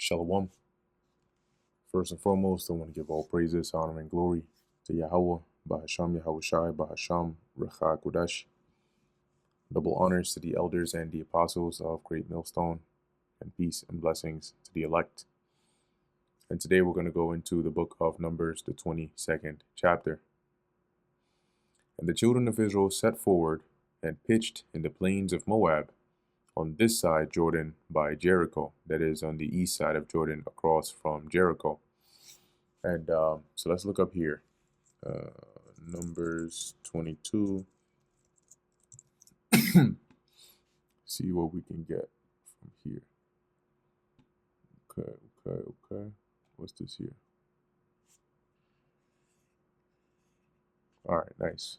Shalom. First and foremost, I want to give all praises, honor, and glory to Yahweh, Bahasham Yahushai, Bahasham Recha Kodesh. Double honors to the elders and the apostles of Great Millstone, and peace and blessings to the elect. And today we're going to go into the book of Numbers, the 22nd chapter. And the children of Israel set forward and pitched in the plains of Moab, on this side Jordan by Jericho, that is on the east side of Jordan across from Jericho. And so let's look up here. Numbers 22. See what we can get from here. Okay. What's this here? All right, nice.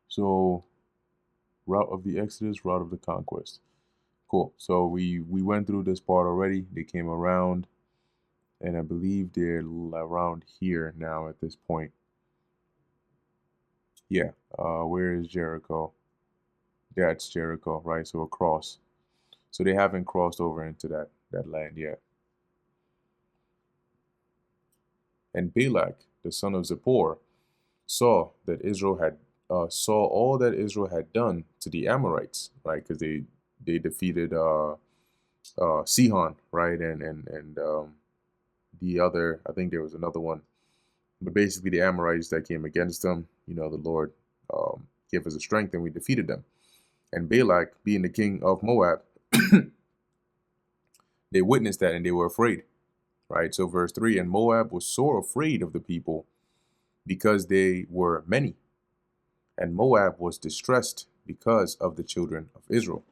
So, route of the Exodus, route of the conquest. Cool. So we went through this part already. They came around, and I believe they're around here now at this point. Yeah. Where is Jericho? That's Jericho, right? So across. So they haven't crossed over into that land yet. And Balak, the son of Zippor, saw all that Israel had done to the Amorites, right? Because they defeated Sihon, right? And the other, I think there was another one, but basically the Amorites that came against them, the Lord gave us a strength and we defeated them. And Balak, being the king of Moab, they witnessed that and they were afraid, right? So verse 3, and Moab was sore afraid of the people because they were many, and Moab was distressed because of the children of Israel.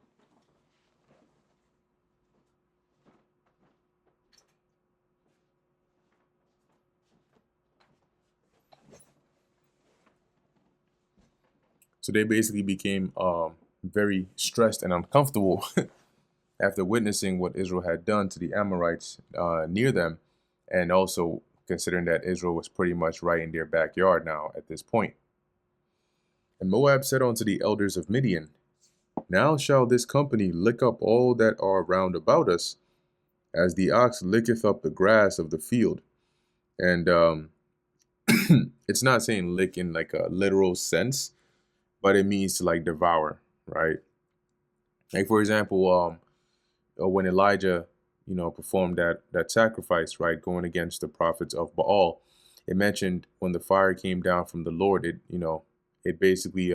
So they basically became very stressed and uncomfortable after witnessing what Israel had done to the Amorites near them, and also considering that Israel was pretty much right in their backyard now at this point. And Moab said unto the elders of Midian, now shall this company lick up all that are round about us, as the ox licketh up the grass of the field. And it's not saying lick in like a literal sense, but it means to like devour, right? Like for example, when Elijah, performed that sacrifice, right, going against the prophets of Baal, it mentioned when the fire came down from the Lord, it basically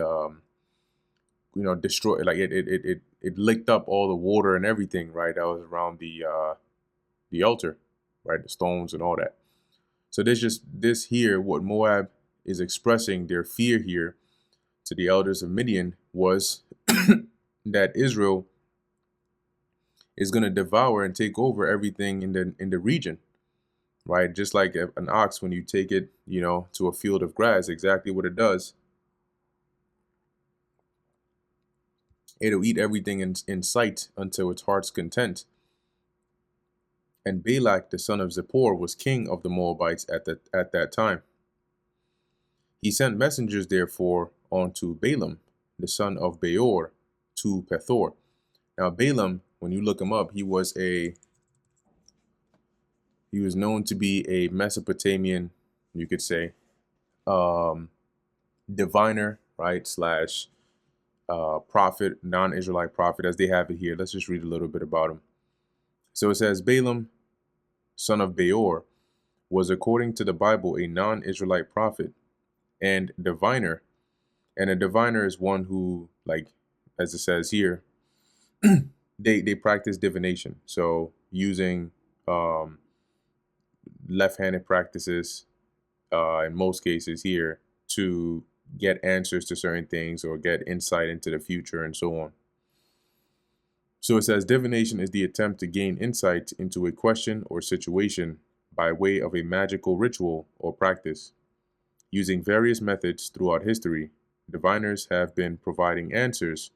destroyed, like it licked up all the water and everything, right, that was around the altar, right, the stones and all that. So this here, what Moab is expressing their fear here to the elders of Midian was that Israel is going to devour and take over everything in the region, right? Just like an ox, when you take it, to a field of grass, exactly what it does. It'll eat everything in sight until its heart's content. And Balak, the son of Zippor, was king of the Moabites at that time. He sent messengers, therefore, unto Balaam, the son of Beor, to Pethor. Now, Balaam, when you look him up, he was known to be a Mesopotamian, you could say, diviner, right, slash prophet, non-Israelite prophet, as they have it here. Let's just read a little bit about him. So it says, Balaam, son of Beor, was according to the Bible a non-Israelite prophet and diviner. And a diviner is one who, like, as it says here, they practice divination. So using left-handed practices in most cases here to get answers to certain things or get insight into the future and so on. So it says divination is the attempt to gain insight into a question or situation by way of a magical ritual or practice. Using various methods throughout history, diviners have been providing answers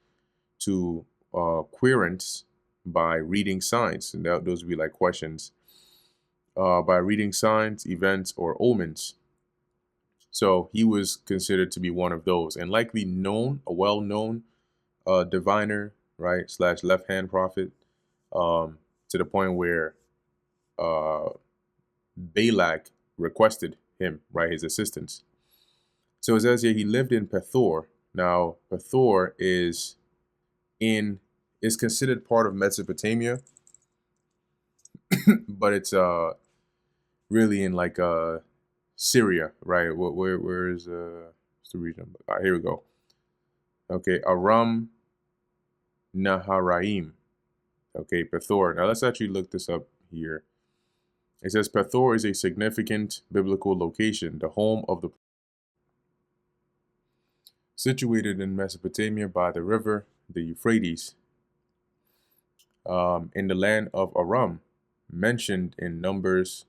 to querents by reading signs, and those would be like questions, by reading signs, events, or omens. So he was considered to be one of those, and likely a well-known diviner, right, slash left-hand prophet, to the point where uh, Balak requested him, right, his assistance. So it says here he lived in Pethor. Now Pethor in is considered part of Mesopotamia, but it's really in like Syria, right? Where is what's the region? Here we go. Okay, Aram Naharaim. Okay, Pethor. Now let's actually look this up here. It says Pethor is a significant biblical location, the home of the situated in Mesopotamia by the river, the Euphrates, in the land of Aram, mentioned in Numbers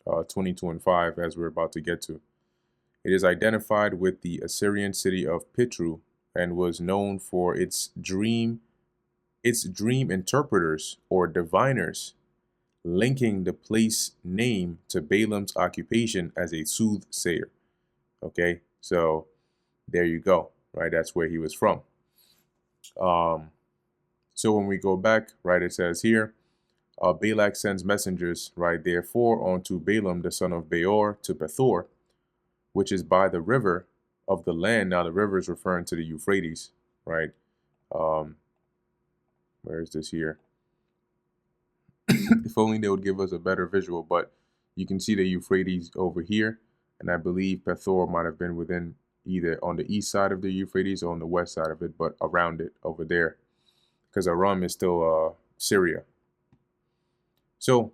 22 and 5, as we're about to get to. It is identified with the Assyrian city of Pitru and was known for its dream interpreters or diviners, linking the place name to Balaam's occupation as a soothsayer. Okay, so there you go, right? That's where he was from. So when we go back, right, it says here, Balak sends messengers, right, therefore unto Balaam the son of Beor to Pethor, which is by the river of the land. Now the river is referring to the Euphrates, right? Where is this here? If only they would give us a better visual, but you can see the Euphrates over here, and I believe Pethor might have been within either on the east side of the Euphrates or on the west side of it, but around it over there, because Aram is still Syria. So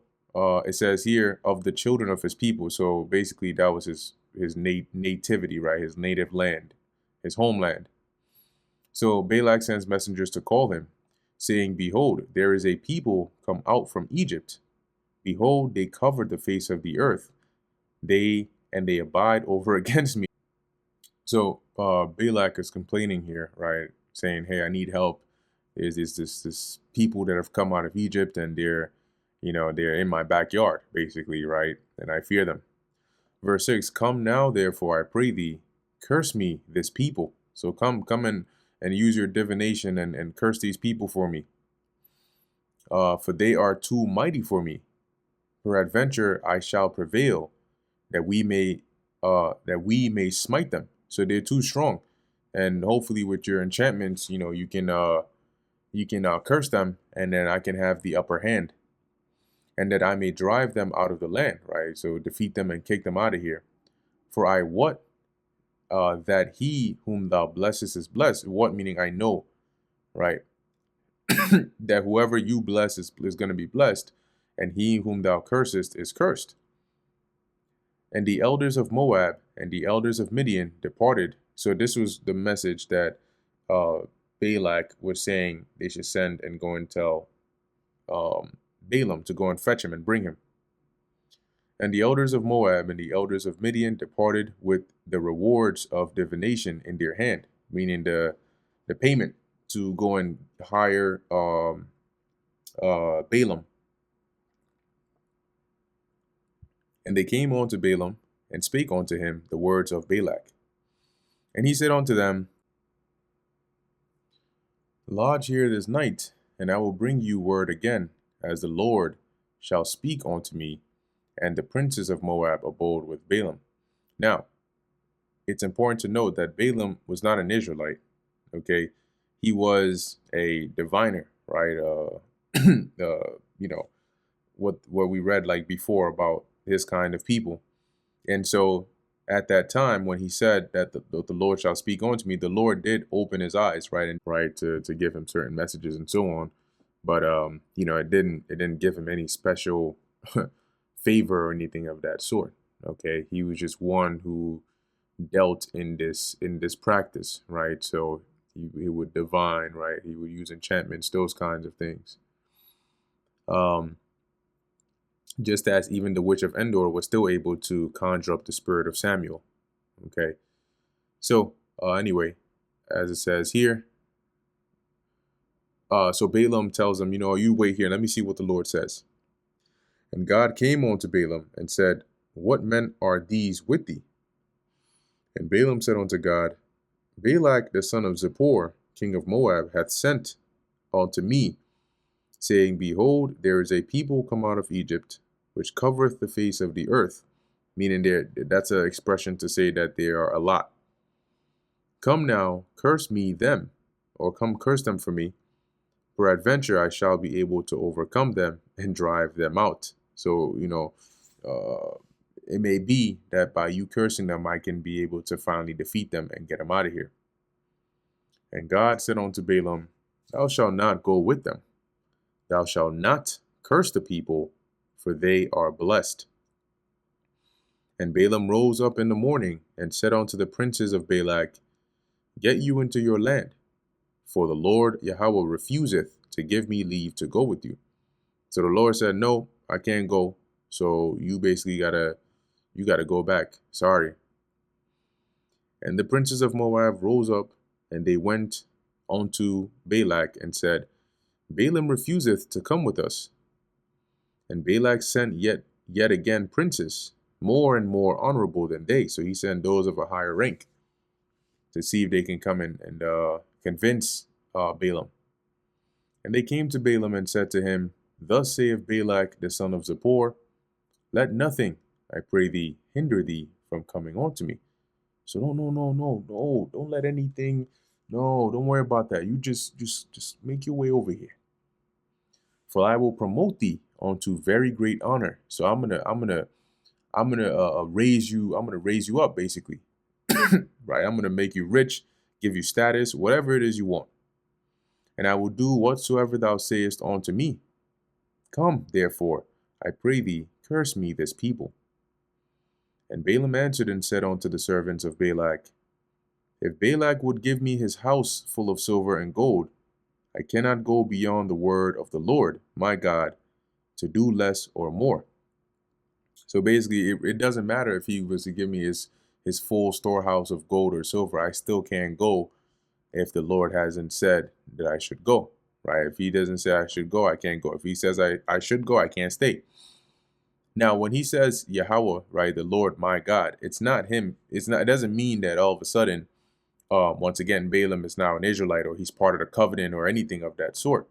it says here of the children of his people. So basically that was his nativity, right? His native land, his homeland. So Balak sends messengers to call him, saying, behold, there is a people come out from Egypt. Behold, they covered the face of the earth. They abide over against me. So Balak is complaining here, right? Saying, hey, I need help. There's this people that have come out of Egypt, and they're in my backyard, basically, right? And I fear them. Verse 6, come now, therefore, I pray thee, curse me, this people. So come and use your divination and curse these people for me. For they are too mighty for me. Peradventure I shall prevail, that we may smite them. So they're too strong. And hopefully with your enchantments, you can curse them, and then I can have the upper hand. And that I may drive them out of the land, right? So defeat them and kick them out of here. For I wot that he whom thou blessest is blessed. What meaning I know, right? That whoever you bless is going to be blessed, and he whom thou cursest is cursed. And the elders of Moab and the elders of Midian departed. So this was the message that Balak was saying they should send and go and tell Balaam to go and fetch him and bring him. And the elders of Moab and the elders of Midian departed with the rewards of divination in their hand, meaning the payment to go and hire Balaam. And they came unto Balaam and spake unto him the words of Balak. And he said unto them, lodge here this night, and I will bring you word again, as the Lord shall speak unto me. And the princes of Moab abode with Balaam. Now, it's important to note that Balaam was not an Israelite. Okay, he was a diviner, right? What we read like before about his kind of people. And so at that time, when he said that the Lord shall speak unto me, the Lord did open his eyes, right, and to give him certain messages and so on. But it didn't give him any special favor or anything of that sort. Okay, he was just one who dealt in this practice, right? So he would divine, right? He would use enchantments, those kinds of things. Just as even the witch of Endor was still able to conjure up the spirit of Samuel. Okay, so anyway, as it says here, so Balaam tells him, you wait here, let me see what the Lord says. And God came unto Balaam and said, what men are these with thee? And Balaam said unto God, Balak the son of Zippor, king of Moab, hath sent unto me, saying, behold, there is a people come out of Egypt. which covereth the face of the earth. Meaning that's an expression to say that there are a lot. Come now, curse me them, or come curse them for me. Peradventure I shall be able to overcome them and drive them out. So, it may be that by you cursing them, I can be able to finally defeat them and get them out of here. And God said unto Balaam, Thou shalt not go with them. Thou shalt not curse the people, for they are blessed. And Balaam rose up in the morning and said unto the princes of Balak, Get you into your land, for the Lord Yahweh refuseth to give me leave to go with you. So the Lord said, No, I can't go. So you basically gotta go back. Sorry. And the princes of Moab rose up, and they went unto Balak and said, Balaam refuseth to come with us. And Balak sent yet again princes, more and more honorable than they. So he sent those of a higher rank to see if they can come in and convince Balaam. And they came to Balaam and said to him, Thus saith Balak the son of Zippor, Let nothing, I pray thee, hinder thee from coming unto me. So no, don't let anything, no, don't worry about that. You just make your way over here. For I will promote thee unto very great honor. So I'm gonna raise you up, basically. Right? I'm gonna make you rich, give you status, whatever it is you want. And I will do whatsoever thou sayest unto me. Come, therefore, I pray thee, curse me this people. And Balaam answered and said unto the servants of Balak, If Balak would give me his house full of silver and gold, I cannot go beyond the word of the Lord, my God, to do less or more. So basically, it doesn't matter if he was to give me his full storehouse of gold or silver. I still can't go if the Lord hasn't said that I should go, right? If he doesn't say I should go, I can't go. If he says I should go, I can't stay. Now, when he says Yahweh, right, the Lord, my God, it's not him. It doesn't mean that all of a sudden, once again, Balaam is now an Israelite or he's part of the covenant or anything of that sort.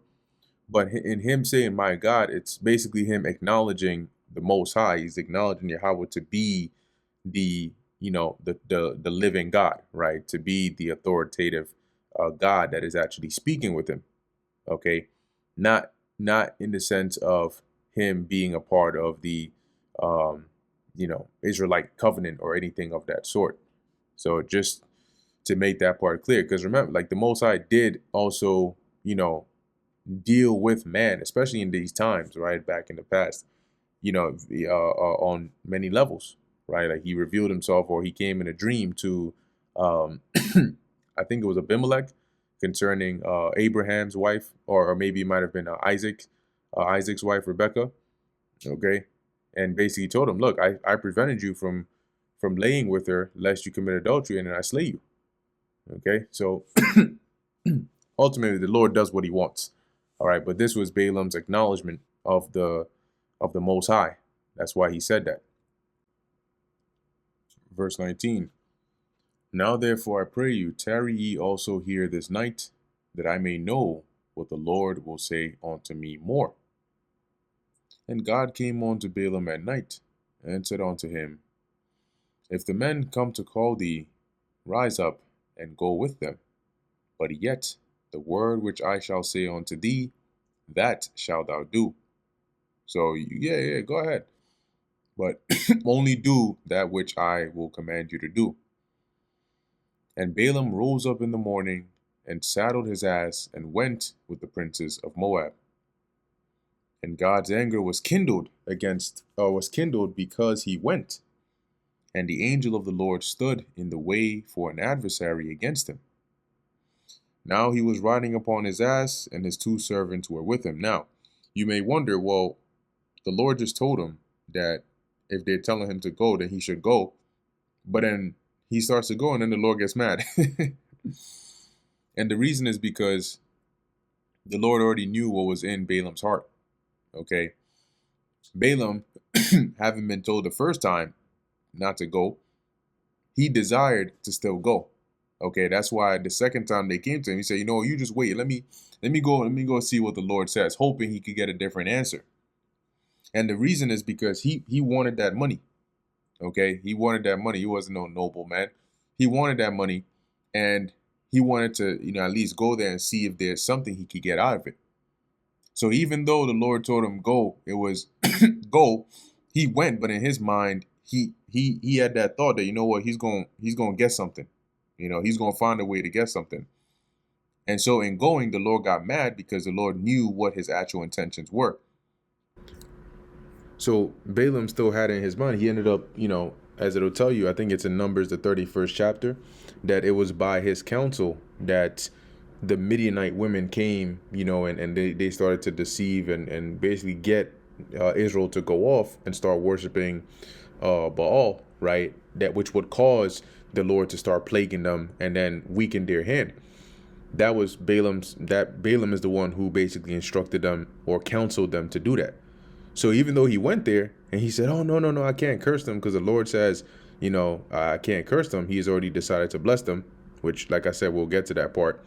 But in him saying, my God, it's basically him acknowledging the Most High. He's acknowledging Yahweh to be the living God, right? To be the authoritative God that is actually speaking with him. Okay, not in the sense of him being a part of the Israelite covenant or anything of that sort. So just to make that part clear, because remember, like the Most High did also, deal with man, especially in these times, right? Back in the past, on many levels, right? Like he revealed himself, or he came in a dream to, I think it was Abimelech, concerning Abraham's wife, or maybe it might have been Isaac's wife, Rebecca. Okay, and basically told him, look, I prevented you from laying with her lest you commit adultery, and then I slay you. Okay, so ultimately the Lord does what he wants. All right, but this was Balaam's acknowledgement of the Most High. That's why he said that. Verse 19. Now therefore I pray you, tarry ye also here this night, that I may know what the Lord will say unto me more. And God came unto Balaam at night, and said unto him, If the men come to call thee, rise up and go with them. But yet the word which I shall say unto thee, that shalt thou do. So yeah, go ahead. But only do that which I will command you to do. And Balaam rose up in the morning, and saddled his ass, and went with the princes of Moab. And God's anger was kindled because he went. And the angel of the Lord stood in the way for an adversary against him. Now he was riding upon his ass, and his two servants were with him. Now, you may wonder, well, the Lord just told him that if they're telling him to go, then he should go. But then he starts to go, and then the Lord gets mad. And the reason is because the Lord already knew what was in Balaam's heart. Okay. Balaam, having been told the first time not to go, he desired to still go. Okay, that's why the second time they came to him, he said, you just wait. Let me go see what the Lord says, hoping he could get a different answer. And the reason is because he wanted that money. Okay, he wanted that money. He wasn't no noble man. He wanted that money, and he wanted to, at least go there and see if there's something he could get out of it. So even though the Lord told him go, it was go. He went, but in his mind, he had that thought that, what, he's going to get something. He's going to find a way to get something. And so in going, the Lord got mad because the Lord knew what his actual intentions were. So Balaam still had it in his mind. He ended up, as it'll tell you, I think it's in Numbers, the 31st chapter, that it was by his counsel that the Midianite women came, and they started to deceive and basically get Israel to go off and start worshiping Baal, right? That which would cause the Lord to start plaguing them and then weaken their hand. That Balaam is the one who basically instructed them or counseled them to do that. So even though he went there and he said, oh, no, I can't curse them because the Lord says, I can't curse them. He has already decided to bless them, which, like I said, we'll get to that part.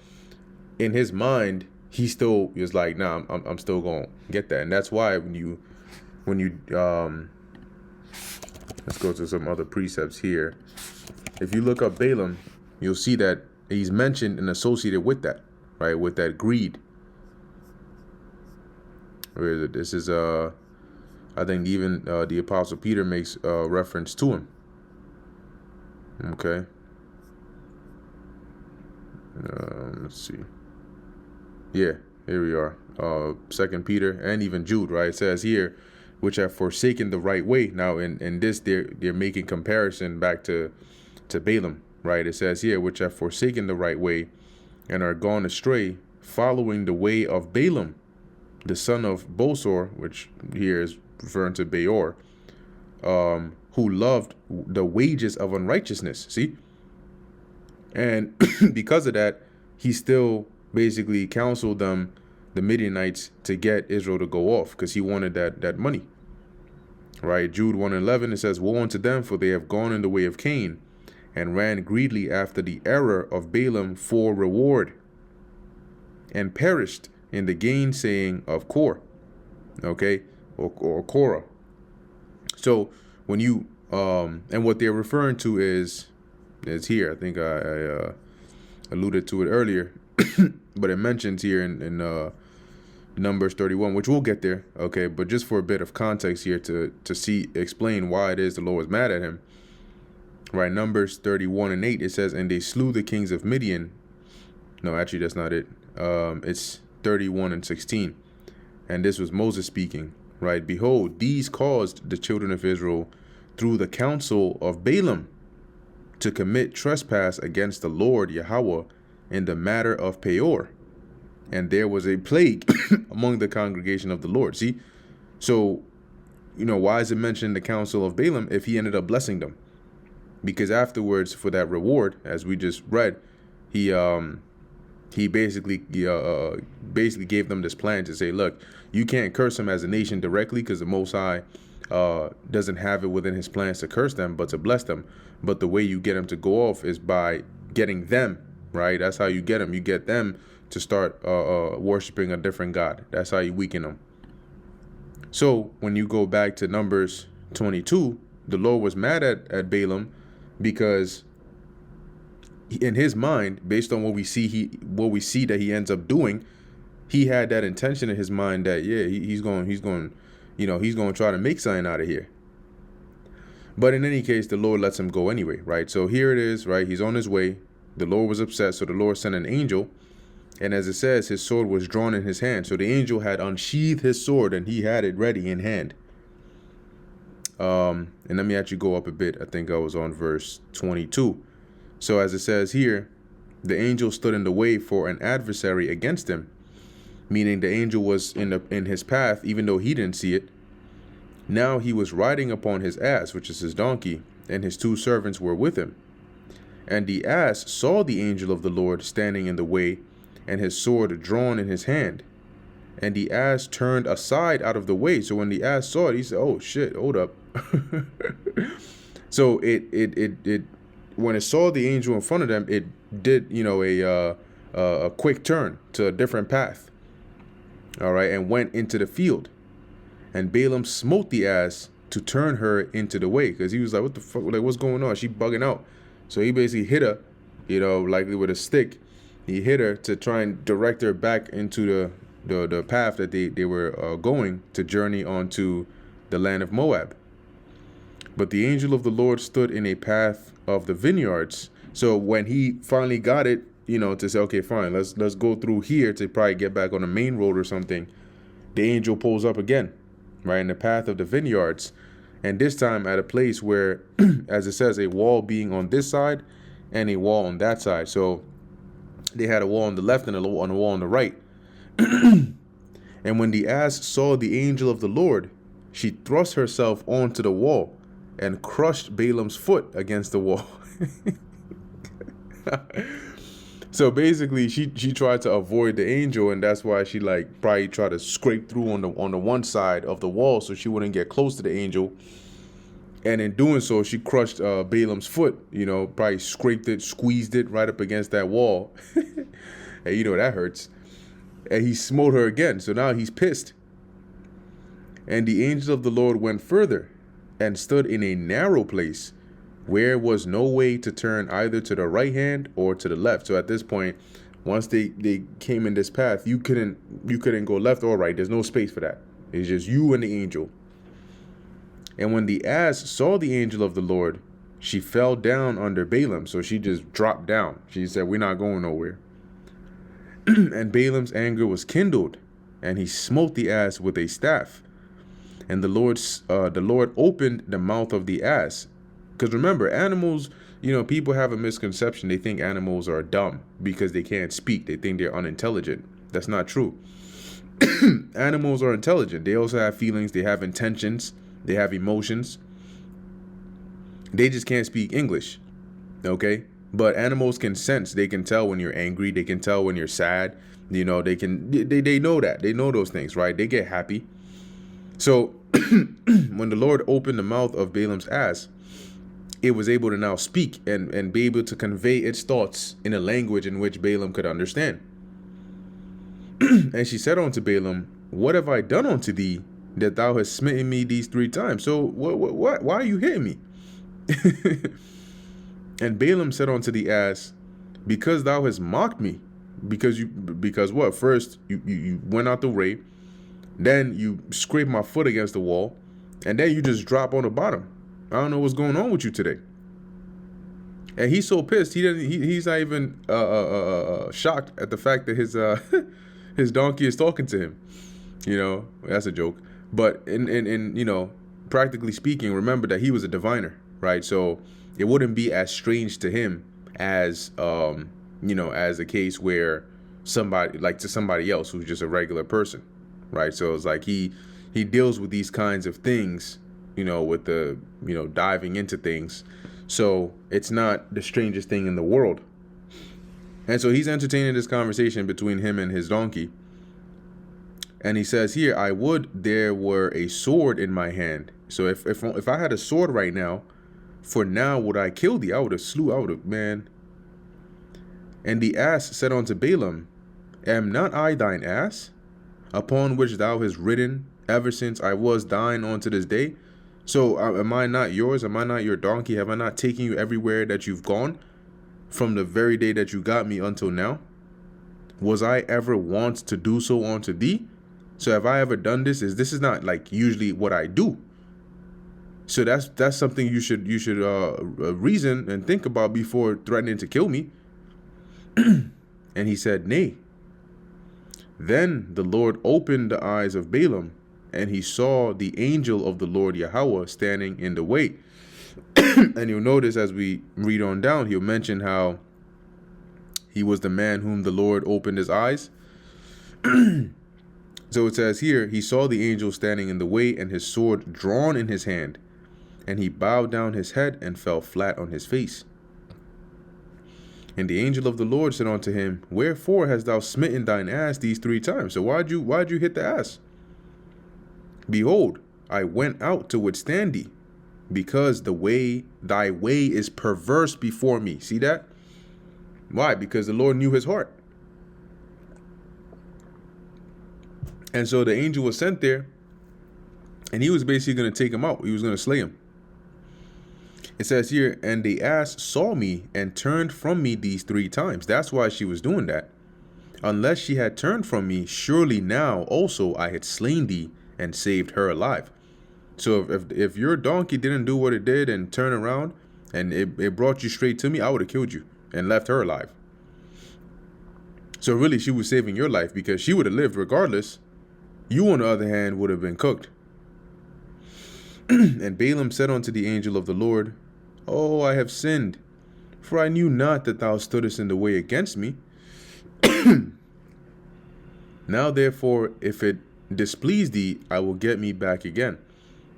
In his mind, he still is like, nah, I'm still going to get that. And that's why when you let's go to some other precepts here. If you look up Balaam, you'll see that he's mentioned and associated with that, right? With that greed. Where is it? This is, I think even the Apostle Peter makes reference to him. Okay. Let's see. Yeah, here we are. 2 Peter and even Jude, right? It says here, which have forsaken the right way. Now, in this, they're making comparison back to Balaam, right? It says here, which have forsaken the right way and are gone astray, following the way of Balaam, the son of Bosor, which here is referring to Beor, who loved the wages of unrighteousness. See? And because of that, he still basically counseled them, the Midianites, to get Israel to go off because he wanted that money. Right? Jude 1:11, it says, woe unto them, for they have gone in the way of Cain and ran greedily after the error of Balaam for reward and perished in the gainsaying of Kor. Okay? Or Korah. So when you and what they're referring to is here. I think I alluded to it earlier, but it mentions here in Numbers 31, which we'll get there. Okay, but just for a bit of context here to explain why it is the Lord was mad at him. Right, Numbers 31:8, it says, and they slew the kings of Midian. No, actually, that's not it. It's 31:16, and this was Moses speaking. Right, behold, these caused the children of Israel through the counsel of Balaam to commit trespass against the Lord Yahweh in the matter of Peor. And there was a plague among the congregation of the Lord. See? So, why is it mentioned the counsel of Balaam if he ended up blessing them? Because afterwards, for that reward, as we just read, he basically gave them this plan to say, look, you can't curse them as a nation directly because the Most High doesn't have it within his plans to curse them, but to bless them. But the way you get them to go off is by getting them, right? That's how you get them. You get them to start worshiping a different God. That's how you weaken them. So when you go back to Numbers 22, the Lord was mad at Balaam because in his mind, based on what we see that he ends up doing, he had that intention in his mind that he's going to try to make something out of here. But in any case, the Lord lets him go anyway, right? So here it is, right? He's on his way. The Lord was upset, so the Lord sent an angel. And as it says, his sword was drawn in his hand. So the angel had unsheathed his sword and he had it ready in hand. And let me actually go up a bit. I think I was on verse 22. So as it says here, the angel stood in the way for an adversary against him, meaning the angel was in his path, even though he didn't see it. Now he was riding upon his ass, which is his donkey, and his two servants were with him. And the ass saw the angel of the Lord standing in the way, and his sword drawn in his hand. And the ass turned aside out of the way. So when the ass saw it, he said, "Oh shit, hold up." So it when it saw the angel in front of them, it did a quick turn to a different path. All right, and went into the field. And Balaam smote the ass to turn her into the way, because he was like, what the fuck, like, what's going on? She bugging out. So he basically hit her, likely with a stick. He hit her to try and direct her back into the path that they were going to journey onto the land of Moab. But the angel of the Lord stood in a path of the vineyards. So when he finally got it, to say, okay, fine, let's go through here to probably get back on the main road or something, the angel pulls up again, right, in the path of the vineyards. And this time at a place where, as it says, a wall being on this side and a wall on that side. So they had a wall on the left and a wall on the right. And when the ass saw the angel of the Lord, she thrust herself onto the wall and crushed Balaam's foot against the wall. So basically, she tried to avoid the angel, and that's why she probably tried to scrape through on the one side of the wall so she wouldn't get close to the angel. And in doing so, she crushed Balaam's foot. Probably scraped it, squeezed it right up against that wall. And that hurts. And he smote her again. So now he's pissed. And the angel of the Lord went further and stood in a narrow place where was no way to turn either to the right hand or to the left. So at this point, once they came in this path, you couldn't go left or right. There's no space for that. It's just you and the angel. And when the ass saw the angel of the Lord, she fell down under Balaam. So she just dropped down. She said, we're not going nowhere. And Balaam's anger was kindled, and he smote the ass with a staff. And the Lord opened the mouth of the ass. Because remember, animals, people have a misconception. They think animals are dumb because they can't speak. They think they're unintelligent. That's not true. Animals are intelligent. They also have feelings. They have intentions. They have emotions. They just can't speak English. Okay? But animals can sense. They can tell when you're angry. They can tell when you're sad. They know that. They know those things, right? They get happy. So when the Lord opened the mouth of Balaam's ass, it was able to now speak and be able to convey its thoughts in a language in which Balaam could understand. And she said unto Balaam, what have I done unto thee that thou hast smitten me these 3 times? So what? Why are you hitting me? And Balaam said unto the ass, because thou hast mocked me. Because what? First, you went out the way. Then you scrape my foot against the wall. And then you just drop on the bottom. I don't know what's going on with you today. And he's so pissed. He's not even shocked at the fact that his donkey is talking to him. That's a joke. But in practically speaking, remember that he was a diviner, right? So it wouldn't be as strange to him as as a case where somebody else who's just a regular person, right? So it's like he deals with these kinds of things, with the diving into things. So it's not the strangest thing in the world. And so he's entertaining this conversation between him and his donkey. And he says here, I would there were a sword in my hand. So if I had a sword right now, for now would I kill thee. I would have, man. And the ass said unto Balaam, am not I thine ass, upon which thou hast ridden ever since I was thine unto this day? So am I not yours? Am I not your donkey? Have I not taken you everywhere that you've gone from the very day that you got me until now? Was I ever wont to do so unto thee? So have I ever done this? This is not like usually what I do. So that's something you should reason and think about before threatening to kill me. And he said, nay. Then the Lord opened the eyes of Balaam, and he saw the angel of the Lord Yahweh standing in the way. And you'll notice as we read on down, he'll mention how he was the man whom the Lord opened his eyes. So it says here, he saw the angel standing in the way and his sword drawn in his hand. And he bowed down his head and fell flat on his face. And the angel of the Lord said unto him, wherefore hast thou smitten thine ass these 3 times? So why'd you hit the ass? Behold, I went out to withstand thee, because thy way is perverse before me. See that? Why? Because the Lord knew his heart. And so the angel was sent there And he was basically going to take him out. He was going to slay him. It says here, and the ass saw me and turned from me these 3 times. That's why she was doing that. Unless she had turned from me, surely now also I had slain thee and saved her alive. So if your donkey didn't do what it did and turn around and it brought you straight to me, I would have killed you and left her alive. So really, she was saving your life because she would have lived regardless. You, on the other hand, would have been cooked. And Balaam said unto the angel of the Lord, Oh, I have sinned, for I knew not that thou stoodest in the way against me. Now, therefore, if it displease thee, I will get me back again.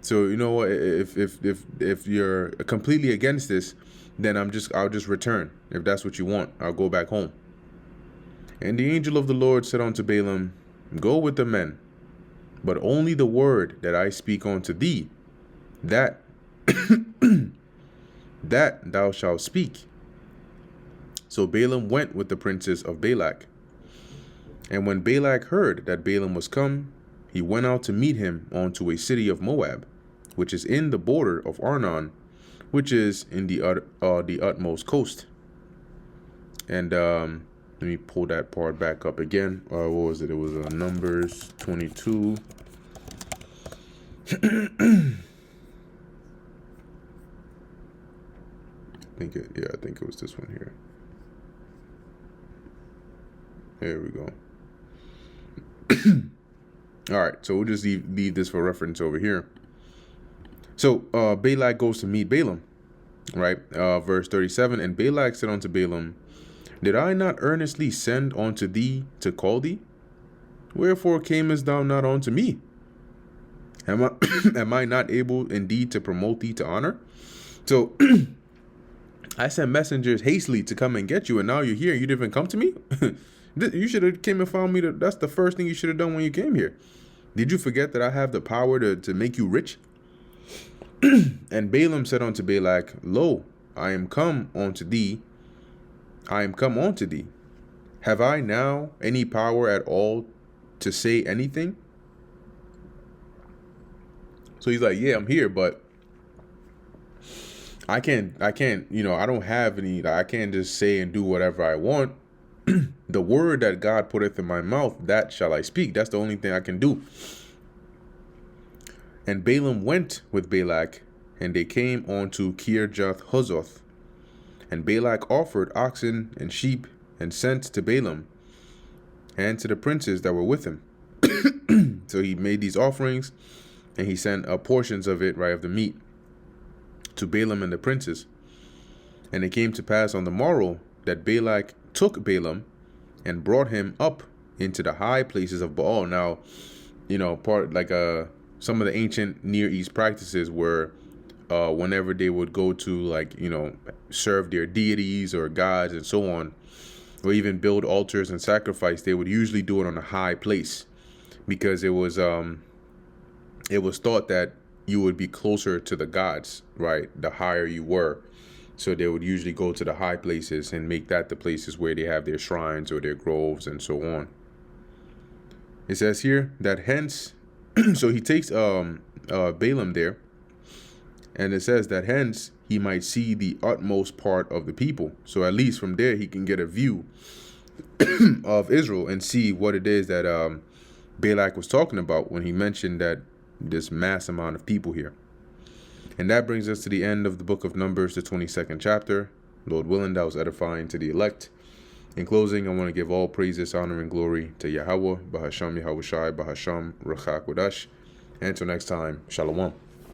So, you know what, if you're completely against this, then I'll just return. If that's what you want, I'll go back home. And the angel of the Lord said unto Balaam, Go with the men, but only the word that I speak unto thee, that that thou shalt speak. So Balaam went with the princes of Balak. And when Balak heard that Balaam was come, he went out to meet him unto a city of Moab, which is in the border of Arnon, which is in the utmost coast. And let me pull that part back up again. What was it? It was Numbers 22. I think it was this one here. There we go. All right, so we'll just leave this for reference over here. So Balak goes to meet Balaam, right? Verse 37, and Balak said unto Balaam, Did I not earnestly send unto thee to call thee? Wherefore camest thou not unto me? Am I not able indeed to promote thee to honor? So I sent messengers hastily to come and get you, and now you're here. You didn't even come to me? You should have came and found me. That's the first thing you should have done when you came here. Did you forget that I have the power to make you rich? And Balaam said unto Balak, Lo, I am come unto thee. Have I now any power at all to say anything? So he's like, yeah, I'm here, but I can't, I don't have any, I can't just say and do whatever I want. The word that God putteth in my mouth, that shall I speak. That's the only thing I can do. And Balaam went with Balak, and they came on to Kirjath-Huzoth. And Balak offered oxen and sheep, and sent to Balaam, and to the princes that were with him. So he made these offerings, and he sent portions of it, right, of the meat, to Balaam and the princes. And it came to pass on the morrow that Balak took Balaam and brought him up into the high places of Baal. Now, some of the ancient Near East practices were whenever they would go to serve their deities or gods and so on, or even build altars and sacrifice, they would usually do it on a high place, because it was thought that you would be closer to the gods, right, the higher you were. So they would usually go to the high places and make that the places where they have their shrines or their groves and so on. It says here that hence, so he takes Balaam there, and it says that hence he might see the utmost part of the people. So at least from there he can get a view of Israel and see what it is that Balak was talking about when he mentioned that this mass amount of people here. And that brings us to the end of the book of Numbers, the 22nd chapter. Lord willing, that was edifying to the elect. In closing, I want to give all praises, honor, and glory to Yahweh, Bahasham Yahushai, Bahasham Ruach HaKodesh. And until next time, Shalom.